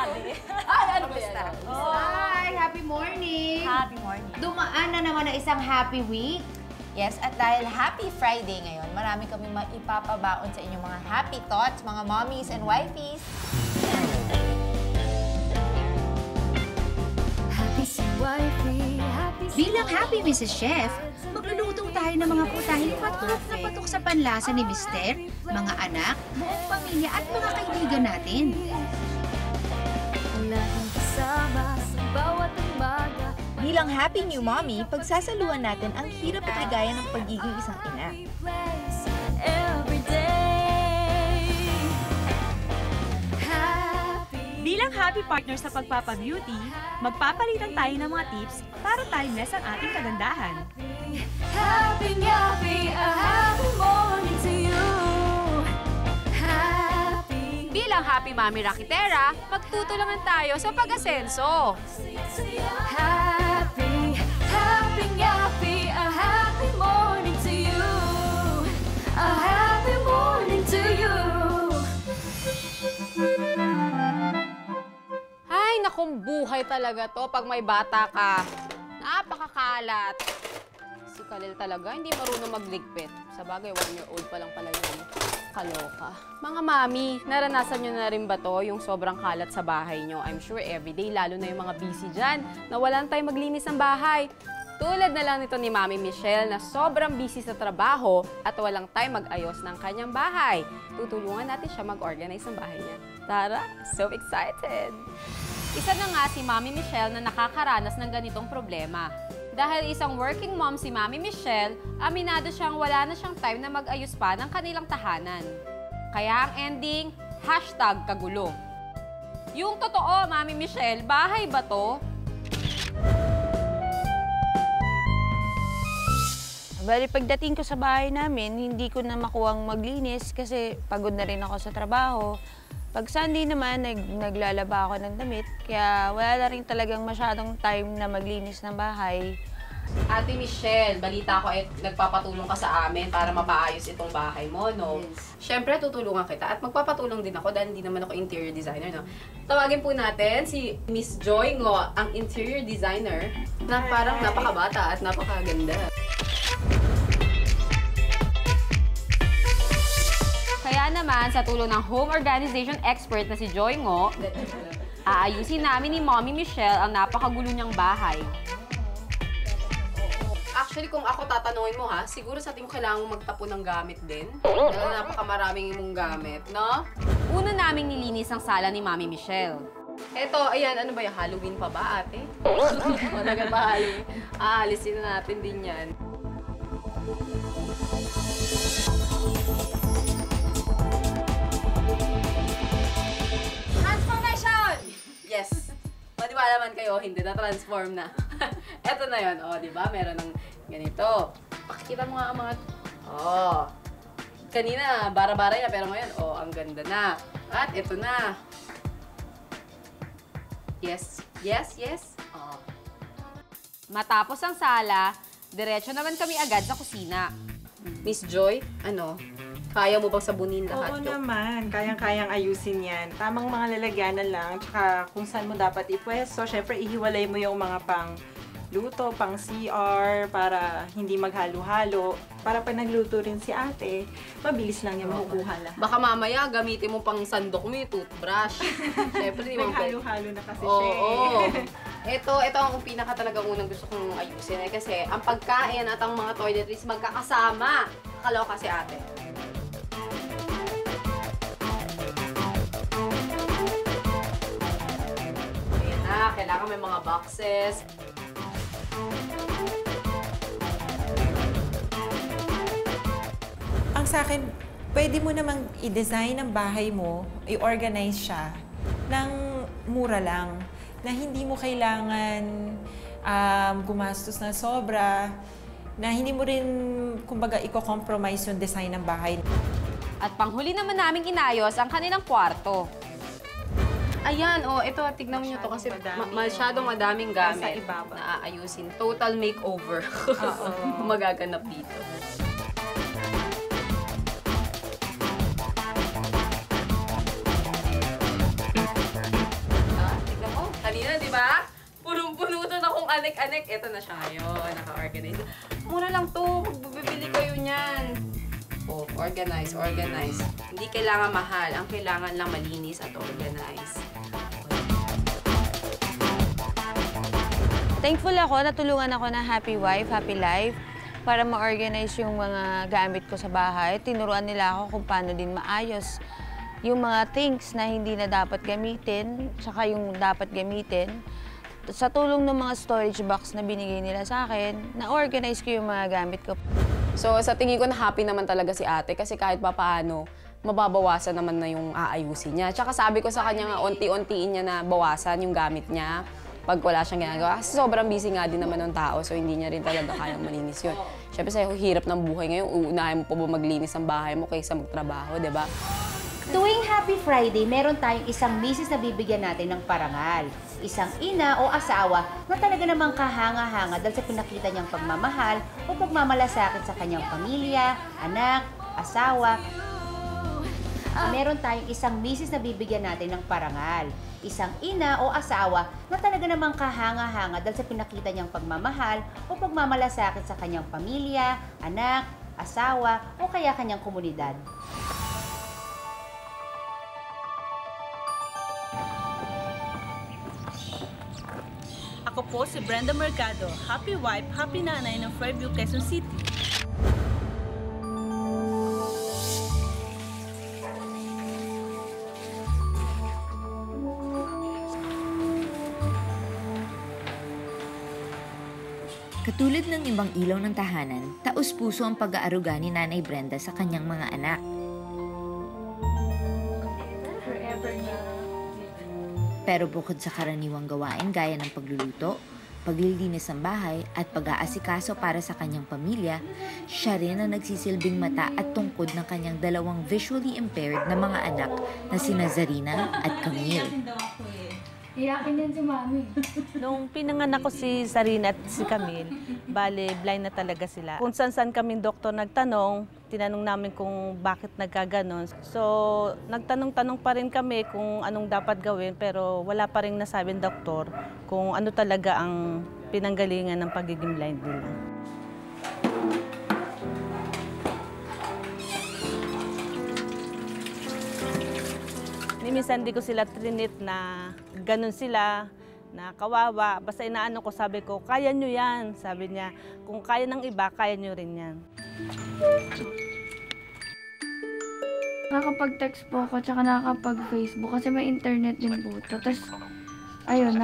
sabi. Ay, ano ba yan? Hi! Happy morning! Happy morning. Dumaan na naman ang isang happy week. Yes, at dahil Happy Friday ngayon, marami kami maipapabaon sa inyong mga happy thoughts, mga mommies and wifeys. Bilang Happy Mrs. Chef, magluluto tayo ng mga putahing patok na patok sa panlasa ni Mister, mga anak, buong pamilya at mga kaibigan natin. Bilang Happy New Mommy, pagsasaluhan natin ang hirap at ligaya ng pagiging isang ina. Bilang happy partner sa pagpapabeauty, magpapalitan tayo ng mga tips para timeless ang ating kagandahan. Bilang happy mami rakitera, magtutulungan tayo sa pag-asenso. Ay, nakong buhay talaga to pag may bata ka. Napakakalat. Si Kalil talaga, hindi marunong magligpit. Sa bagay, 1-year-old pa lang pala yun. Kaloka. Mga mami, naranasan nyo na rin ba to, yung sobrang kalat sa bahay nyo? I'm sure everyday, lalo na yung mga busy dyan, na walang time maglinis ng bahay. Tulad na lang nito ni Mami Michelle na sobrang busy sa trabaho at walang time mag-ayos ng kanyang bahay. Tutulungan natin siya mag-organize ng bahay niya. Tara, so excited! Isa na nga si Mami Michelle na nakakaranas ng ganitong problema. Dahil isang working mom si Mami Michelle, aminado siyang wala na siyang time na mag-ayos pa ng kanilang tahanan. Kaya ang ending, #kagulo. Yung totoo, Mami Michelle, bahay ba to? Bali, pagdating ko sa bahay namin, hindi ko na makuwang maglinis kasi pagod na rin ako sa trabaho. Pag Sunday naman, naglalaba ako ng damit, kaya wala na rin talagang masyadong time na maglinis ng bahay. Ate Michelle, balita ko ay nagpapatulong ka sa amin para mapaayos itong bahay mo, no? Yes. Siyempre, tutulungan kita at magpapatulong din ako dahil hindi naman ako interior designer, no? Tawagin po natin si Miss Joy Ngo, ang interior designer na parang napakabata at napakaganda. Kaya naman, sa tulong ng home organization expert na si Joy Ngo, aayusin namin ni Mommy Michelle ang napakagulo niyang bahay. Actually, kung ako tatanungin mo ha, siguro sa atin mo kailangan magtapon ng gamit din. Dahil napakamaraming mong gamit, no? Una naming nilinis ang sala ni Mommy Michelle. Eto, ayan, ano ba yung Halloween pa ba, ate? Matagal ba Halloween? Alisin na natin din yan. Transformation! Yes! Maniwala man kayo, hindi na-transform na. Eto na yun, o, di ba? Meron ng ganito. Pakikita mo nga ang mga... Oh. Kanina, bara-bara na, pero ngayon, oh, ang ganda na. At ito na. Yes. Yes, yes. Oh. Matapos ang sala, diretso naman kami agad sa kusina. Miss Joy, ano? Kaya mo bang sabunin lahat? Oo naman. Kayang-kayang ayusin yan. Tamang mga lalagyanan lang. Tsaka kung saan mo dapat ipwesto. Siyempre, ihiwalay mo yung mga pang luto, pang CR, para hindi maghalo-halo. Para pag nagluto rin si ate, mabilis lang yung makukuha lahat. Baka mamaya gamitin mo pang sandok mo yung toothbrush. Siyempre, di mo naghalo-halo na kasi siya. Oo. Ito ang pinaka talagang unang gusto kong ayusin. Kasi ang pagkain at ang mga toiletries magkakasama. Kaloka si ate. Ayan na, kailangan may mga boxes. Ang sa akin, pwede mo namang i-design ang bahay mo, i-organize siya ng mura lang, na hindi mo kailangan gumastos na sobra, na hindi mo rin, kumbaga, i-compromise yung design ng bahay. At panghuli naman naming inayos ang kanilang kwarto. Ayan, oh, ito, tignan niyo to kasi masyadong madaming gamit na aayusin. Total makeover. Magaganap dito. check. Ito na siya ngayon, naka-organize. Mura lang to, bibili kayo niyan. Oh, organize, organize. Hindi kailangan mahal, ang kailangan lang malinis at organize. Thankful ako, natulungan ako ng Happy Wife, Happy Life para ma-organize yung mga gamit ko sa bahay. Tinuruan nila ako kung paano din maayos yung mga things na hindi na dapat gamitin, tsaka yung dapat gamitin. Sa tulong ng mga storage box na binigay nila sa akin, na-organize ko yung mga gamit ko. So sa tingin ko na happy naman talaga si ate kasi kahit pa paano, mababawasan naman na yung aayusin niya. Tsaka sabi ko sa kanya nga, unti-untiin niya na bawasan yung gamit niya pag wala siyang ginagawa. Kasi sobrang busy nga din naman ng tao, so hindi niya rin talaga kayang malinis yun. Siyempre sa'yo, hirap ng buhay ngayon, uunahin mo pa ba maglinis ang bahay mo kaysa magtrabaho, di ba? Tuwing Happy Friday, meron tayong isang misis na bibigyan natin ng parangal. Isang ina o asawa na talaga namang kahanga-hanga dahil sa pinakita niyang pagmamahal o pagmamalasakit sa kanyang pamilya, anak, asawa. Meron tayong isang misis na bibigyan natin ng parangal. Isang ina o asawa na talaga namang kahanga-hanga dahil sa pinakita niyang pagmamahal o pagmamalasakit sa kanyang pamilya, anak, asawa o kaya kanyang komunidad. Ako po si Brenda Mercado, happy wife, happy nanay ng Fairview, Quezon City. Katulad ng ibang ilaw ng tahanan, taos-puso ang pag-aaruga ni Nanay Brenda sa kanyang mga anak. Pero bukod sa karaniwang gawain gaya ng pagluluto, paglilinis ng bahay at pag-aasikaso para sa kanyang pamilya, siya rin ang nagsisilbing mata at tungkod ng kanyang dalawang visually impaired na mga anak na sina Zarina at Camille. Iyakin yan si Mami. Nung pinanganak ko si Zarina at si Camille, bale, blind na talaga sila. Kung saan-saan kaming doktor nagtanong, tinanong namin kung bakit nagkaganon. So, nagtanong-tanong pa rin kami kung anong dapat gawin, pero wala pa rin nasabing doktor kung ano talaga ang pinanggalingan ng pagiging blind nila. Minsan di ko sila trinit na ganun sila, na kawawa. Basta inaano ko, sabi ko, kaya nyo yan. Sabi niya, kung kaya ng iba, kaya nyo rin yan. Nakakapag-text po ako, tsaka nakakapag-Facebook kasi may internet din po ito. Tapos, ayun,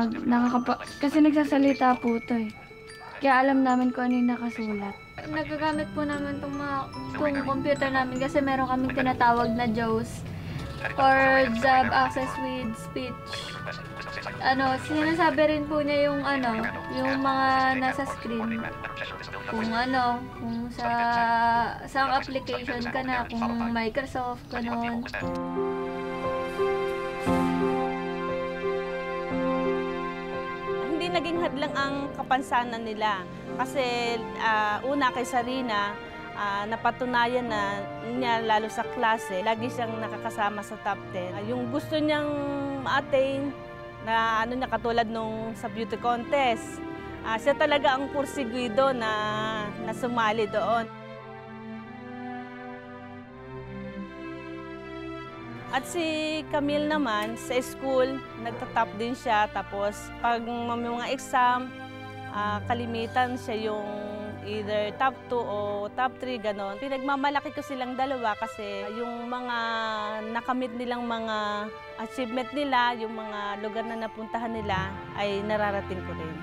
kasi nagsasalita po ito eh. Kaya alam namin kung ano yung nakasulat. Nagagamit po namin itong computer namin kasi meron kaming tinatawag na JAWS. Or job access with speech. Sinasabi rin po niya yung yung mga nasa screen. Kung sa application ka na, kung Microsoft, ganon. Hindi naging hadlang ang kapansanan nila. Kasi una kay Zarina, napatunayan na niya, lalo sa klase, lagi siyang nakakasama sa top 10. Yung gusto niyang ma-attain na katulad nung sa beauty contest, siya talaga ang pursiguido na sumali doon. At si Camille naman, sa school, nagtatop din siya. Tapos pag may mga exam, kalimitan siya yung either top 2 o top 3, ganon. Pinagmamalaki ko silang dalawa kasi yung mga nakamit nilang mga achievement nila, yung mga lugar na napuntahan nila, ay nararating ko rin.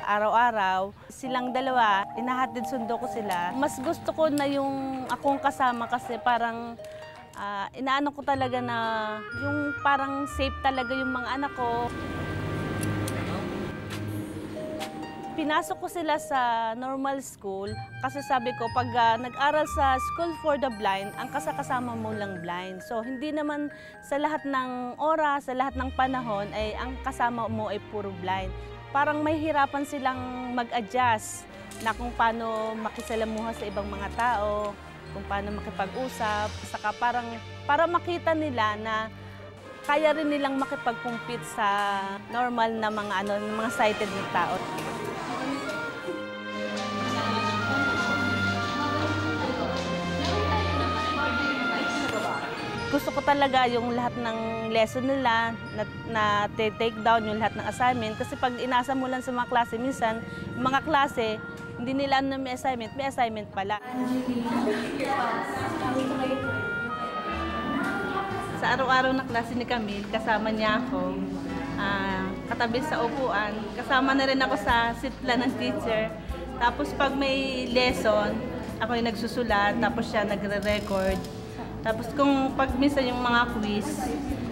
Araw-araw, silang dalawa, inahatid sundo ko sila. Mas gusto ko na yung akong kasama kasi parang inaano ko talaga na yung parang safe talaga yung mga anak ko. Pinasok ko sila sa normal school kasi sabi ko pag nag-aral sa School for the Blind, ang kasama mo lang blind. So hindi naman sa lahat ng oras, sa lahat ng panahon ay ang kasama mo ay puro blind. Parang may hirapan silang mag-adjust na kung paano makisalamuha sa ibang mga tao, kung paano makipag-usap, saka parang para makita nila na kaya rin nilang makipag-compete sa normal na mga sighted na tao. Gusto ko talaga yung lahat ng lesson nila na take down yung lahat ng assignment. Kasi pag inasa mo lang sa mga klase, minsan, yung mga klase, hindi nila na may assignment pala. Sa araw-araw na klase ni Camille, kasama niya ako, katabi sa upuan. Kasama na rin ako sa seat plan ng teacher. Tapos pag may lesson, ako yung nagsusulat, tapos siya nagre-record. Tapos kung pag minsan yung mga quiz,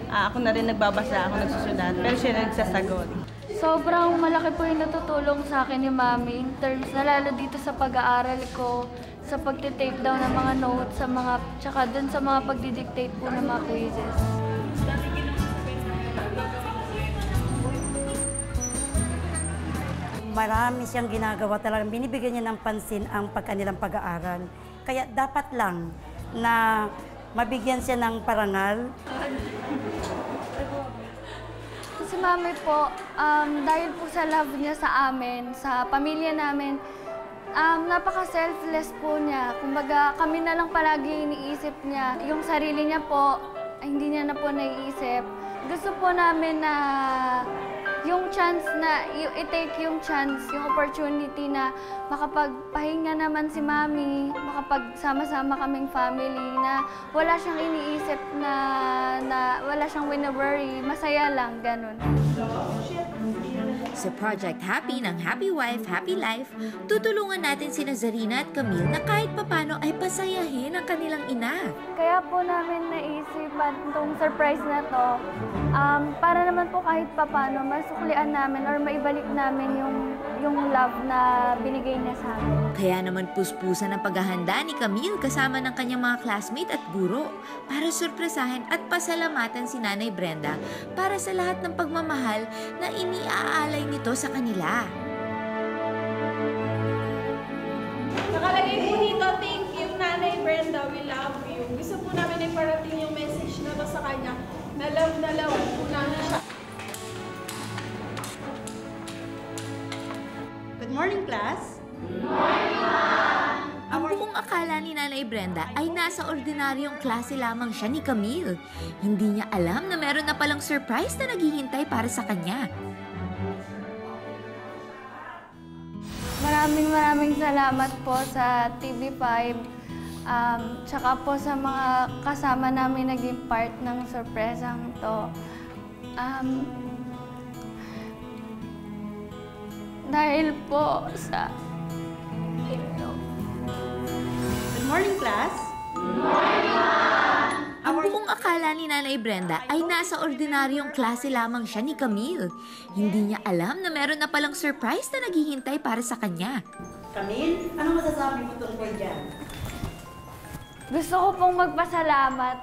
ako na rin nagbabasa, ako nagsusulat, pero siya nagsasagot. Sobrang malaki po yung natutulong sa akin ni Mami in terms na lalo dito sa pag-aaral ko, sa pagte-take down ng mga notes, tsaka dun sa mga pagdidictate po ng mga quizzes. Marami siyang ginagawa talaga. Binibigyan niya ng pansin ang kanilang pag-aaral. Kaya dapat lang na mabigyan siya ng parangal. Si Mami po, dahil po sa love niya sa amin, sa pamilya namin, napaka-selfless po niya. Kumbaga, kami na lang palagi iniisip niya. Yung sarili niya po, hindi niya na po naiisip. Gusto po namin na yung chance na, i-take yung chance, yung opportunity na makapagpahinga naman si Mami, makapagsama-sama kaming family, na wala siyang iniisip na wala siyang wina-worry, masaya lang, ganun. Sa Project Happy ng Happy Wife, Happy Life, tutulungan natin sina Zarina at Camille na kahit papano ay pasayahin ang kanilang ina. Kaya po namin naisipan itong surprise na to, para naman po kahit papano masuklian namin or maibalik namin yung love na binigay niya sa amin. Kaya naman puspusan ang paghahanda ni Camille kasama ng kanyang mga classmate at guro para surpresahin at pasalamatan si Nanay Brenda para sa lahat ng pagmamahal na iniaalay nito sa kanila. Nakalagay po dito, thank you, Nanay Brenda, we love you. Gusto po namin iparating yung message na to sa kanya, na love po namin siya. Good morning, class. Good morning, Ma'am! Ang buong akala ni Nanay Brenda ay nasa ordinaryong klase lamang siya ni Camille. Hindi niya alam na meron na palang surprise na naghihintay para sa kanya. Maraming salamat po sa TV5, tsaka po sa mga kasama namin naging part ng sorpresang to. Dahil po sa inyo. Good morning, class. Good morning, Ma'am! Ang buong akala ni Nanay Brenda ay nasa ordinaryong klase lamang siya ni Camille. Hindi niya alam na meron na palang surprise na naghihintay para sa kanya. Camille, ano masasabi mo tungkol dyan? Gusto ko pong magpasalamat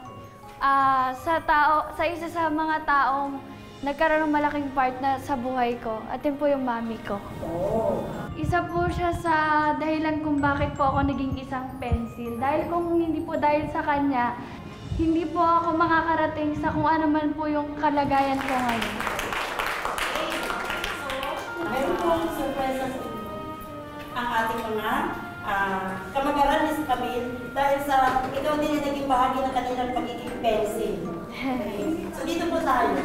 sa isa sa mga taong nagkaroon ng malaking part na sa buhay ko. At yun po yung mami ko. Oh. Isa po siya sa dahilan kung bakit po ako naging isang pencil. Dahil kung hindi po dahil sa kanya, hindi po ako makakarating sa kung ano man po yung kalagayan ko ngayon. Mayroon po ang surprise sa ang ating mga kamag-aral ni Camille dahil sa ikaw din ay naging bahagi ng kanilang pagiging pencil. Okay. So dito po tayo.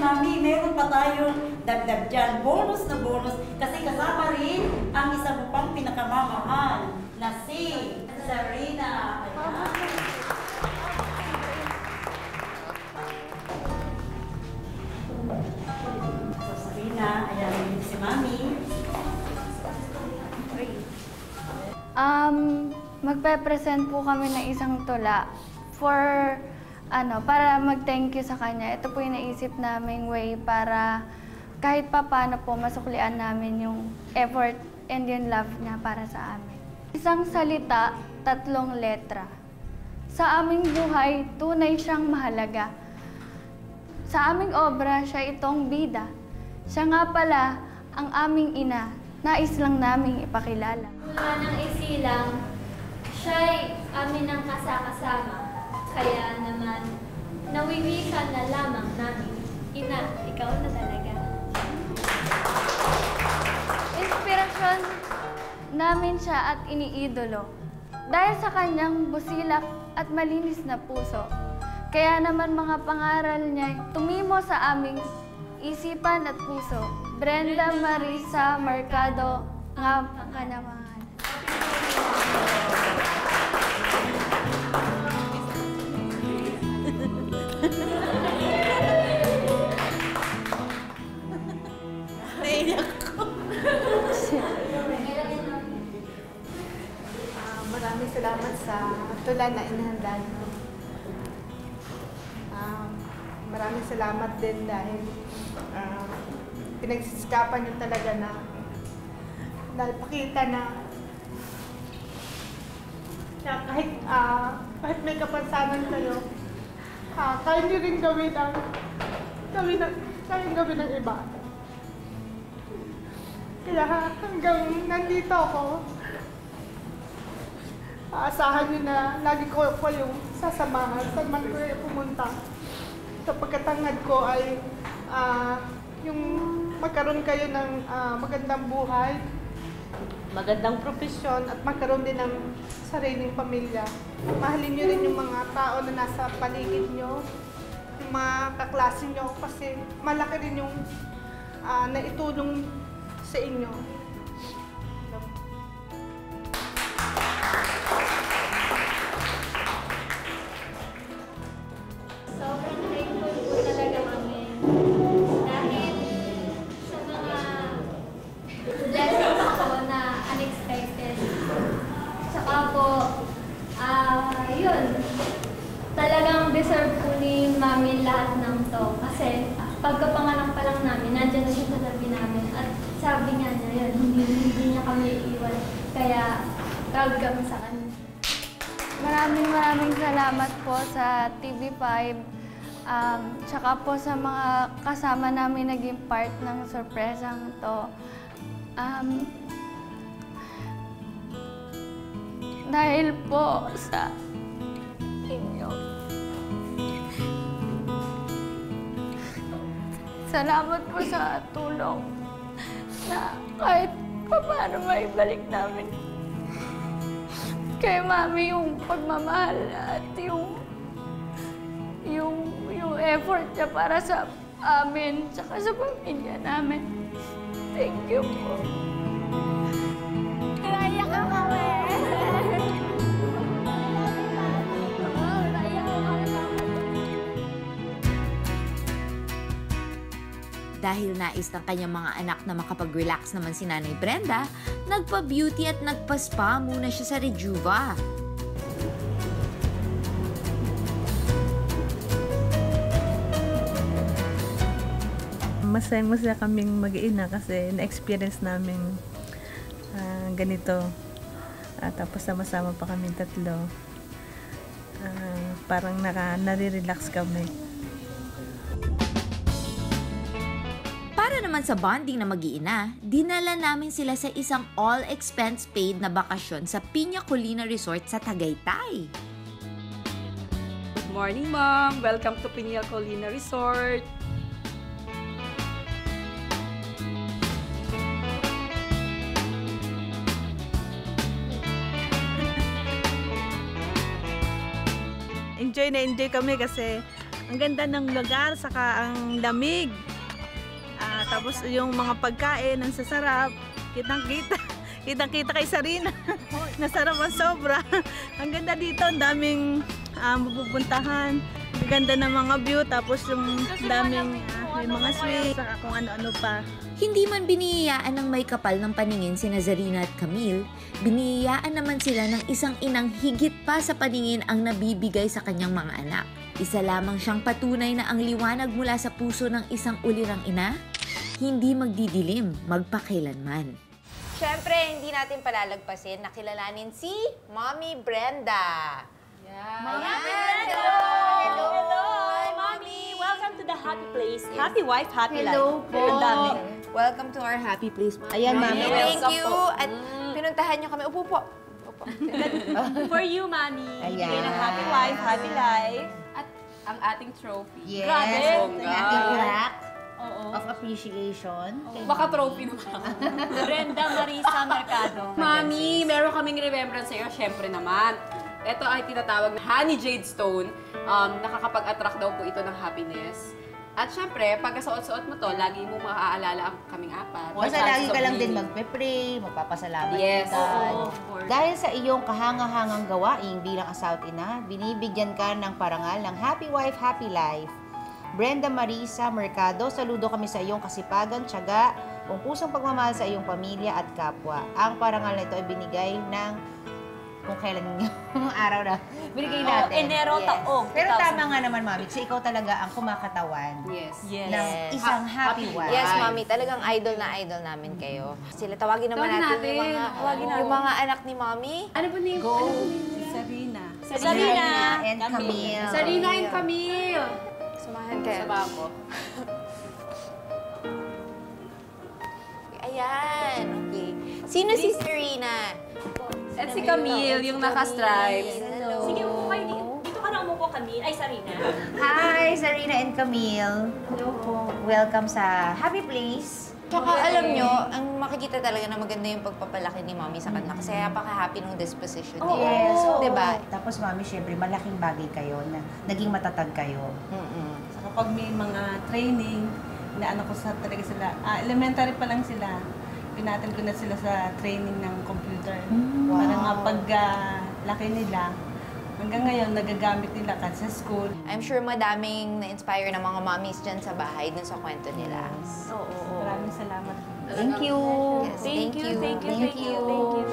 Mami, meron pa tayong dagdag dyan. Bonus na bonus. Kasi kasama rin ang isa mo pang pinakamamahal na si Zarina. So, Zarina, ayan si Mami. Magpe-present po kami ng isang tula for para mag-thank you sa kanya. Ito po yung naisip naming way para kahit pa paano po masuklian namin yung effort and yung love niya para sa amin. Isang salita, 3 letra. Sa aming buhay, tunay siyang mahalaga. Sa aming obra, siya itong bida. Siya nga pala ang aming ina. Nais lang naming ipakilala. Mula ng isilang, siya'y amin ang kasakasama. Kaya naman, nawiwisan na lamang namin. Ina, ikaw na talaga. Inspirasyon namin siya at iniidolo. Dahil sa kanyang busilak at malinis na puso. Kaya naman mga pangaral niya tumimo sa aming isipan at puso. Brenda Marisa Mercado, nga kanamahan. Naiyak ko. Maraming salamat sa tula na inihanda niyo. Maraming salamat din dahil pinagsisikapan niyo talaga na pakita na kahit may kapansanan kayo, kaya niyo rin gawin ng iba. Kaya hanggang nandito ako, aasahan niyo na lagi ko yung sasamahan saan man ko pumunta. Sa pagkatangad ko ay yung magkaroon kayo ng magandang buhay, magandang profesyon, at magkaroon din ng sariling pamilya. Mahalin niyo rin yung mga tao na nasa paligid niyo, yung mga kaklase niyo, kasi malaki rin yung naitulong sa inyo. Sobrang thankful po talaga kami. Dahil sa mga blessings po na unexpected. Saka po, yun, talagang deserve po ni Mami lahat ng to. Kasi pagkapanganak pa lang namin, nandiyan na siya sa tabi namin. At sabi nga niya, yun, hindi niya kami iiwan. Kaya proud kami sa kanya. Maraming salamat po sa TV5. Tsaka po sa mga kasama namin naging part ng sorpresang to. Dahil po sa inyo. Salamat po sa tulong na kahit paano maibalik namin kay Mami yung pagmamahal at yung effort niya para sa amin tsaka sa pamilya namin. Thank you po. Kaya ka kami! Dahil nais ng kanyang mga anak na makapag-relax naman si Nanay Brenda, nagpa-beauty at nagpa-spa muna siya sa Rejuva. Masaya kaming mag-iina kasi na-experience namin ganito. Tapos sama-sama pa kami tatlo. Parang nare-relax kami. Para naman sa bonding na mag-iina, dinala namin sila sa isang all-expense-paid na bakasyon sa Piña Colina Resort sa Tagaytay. Good morning, Mom! Welcome to Piña Colina Resort. Enjoy na enjoy kami kasi ang ganda ng lugar, saka ang lamig. Tapos yung mga pagkain, ang sasarap, kitang-kita kay Sarina. Nasarap ang sobra. Ang ganda dito, ang daming mapupuntahan. Ang ganda ng mga view, tapos yung daming may mga swing, saka kung ano-ano pa. Hindi man biniyayaan ng may kapal ng paningin sina Zarina at Camille, biniyayaan naman sila ng isang inang higit pa sa paningin ang nabibigay sa kanyang mga anak. Isa lamang siyang patunay na ang liwanag mula sa puso ng isang ulirang ina, hindi magdidilim magpakailanman. Siyempre, hindi natin palalagpasin na kilalanin si Mommy Brenda. Mommy Brenda! Hello! Hello! Hi, Mommy! Welcome to the Happy Place. Happy wife, happy Hello life. po. Ang dami. Welcome to our happy place. Ayan, Mami. Thank you. At pinuntahan niyo kami. Upo po. For you, Mami. Ayan. Bigay ng happy wife, happy life. At ang ating trophy. Yes. Grabe. Ang ating plaque Oo. of appreciation. Baka trophy naman ako. Brenda Marisa Mercado. Mami, meron kaming remembrance sa'yo, syempre naman. Ito ay tinatawag na Honey Jade Stone. Nakakapag-attract daw po ito ng happiness. At syempre, pagkasuot-suot mo to, lagi mo maaalala ang kaming apat. Basta lagi ka lang din magpe-pray, magpapasalamat. Yes. ka. Oo, of course. Dahil sa iyong kahanga-hangang gawain bilang asawa't ina, binibigyan ka ng parangal ng Happy Wife, Happy Life. Brenda Marisa Mercado, saludo kami sa iyong kasipagan, tiyaga, buong pusong pagmamahal sa iyong pamilya at kapwa. Ang parangal na ito ay binigay ng kung kailan yung araw na binigay natin. Enero, taong. Pero 2000. tama nga naman, Mami, kasi ikaw talaga ang kumakatawan Yes. ng isang happy wife. Yes, Mami. Talagang idol na idol namin kayo. Sila, tawagin naman Tawagin natin yung natin. yung mga anak ni Mami. Ano ba name? Go. Sarina. Sarina and Camille. Sarina and Camille. Sumahan kayo. Sa bako. Ayan. Okay. Sino si Serena? At si Camille, yung naka-stripes. Hello. Sige, umupo kayo dito. Dito ka na umupo, Camille. Ay, Sarina. Hi, Sarina and Camille. Hello po. Welcome sa Happy Place. Tsaka alam nyo, ang makikita talaga na maganda yung pagpapalaki ni Mami sa kanila kasi napaka-happy ng disposition niya. Yes, oo. Diba? Tapos, Mami, syempre, malaking bagay kayo na naging matatag kayo. So, kapag may mga training, inaano ko sa talaga sila, elementary pa lang sila, pinatin ko na sila sa training ng computer. Para nga pag laki nila, hanggang ngayon nagagamit nila kasi sa school. I'm sure madaming na-inspire ng mga mommies dyan sa bahay dun sa kwento nila. Oo. Maraming salamat. Thank you. Yes, Thank you, thank you, Thank thank you, you. thank you.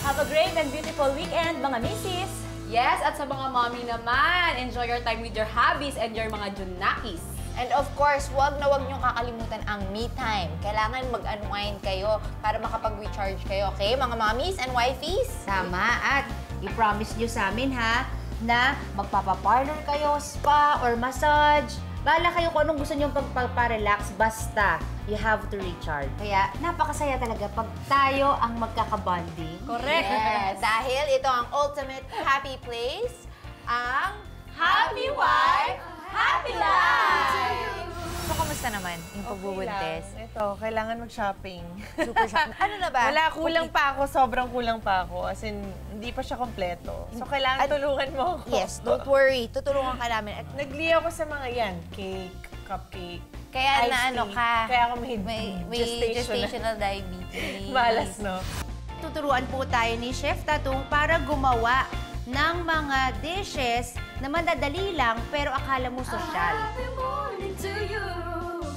Have a great and beautiful weekend, mga misis! Yes, at sa mga mommy naman, enjoy your time with your hobbies and your mga junakis. And of course, wag niyong kakalimutan ang me time. Kailangan mag-unwind kayo para makapag-recharge kayo, okay? Mga mommies and wifeys? Tama. At i-promise nyo sa amin, ha, na magpapaparlor kayo, spa, or massage. Bala kayo kung anong gusto nyo pagpaparelax, basta you have to recharge. Kaya napakasaya talaga pag tayo ang magkakabonding. Correct! Yes, dahil ito ang ultimate happy place, ang Happy Wife, Happy Life! So, kamusta naman yung pagbubuntis? Ito, kailangan mag-shopping. Super shopping. Ano na ba? Wala, kulang pa ako. Sobrang kulang pa ako. As in, hindi pa siya kompleto. So, kailangan tulungan mo ako. Yes, don't worry. Tutulungan ka namin. At Nagli ako sa mga yan. Cake, cupcake, kaya iced na ano tea. ka, Kaya ako may gestation gestational diabetes. Malas, no? Tuturuan po tayo ni Chef Tatong para gumawa ng mga dishes na madadali lang pero akala mo sosyal. Happy morning to you.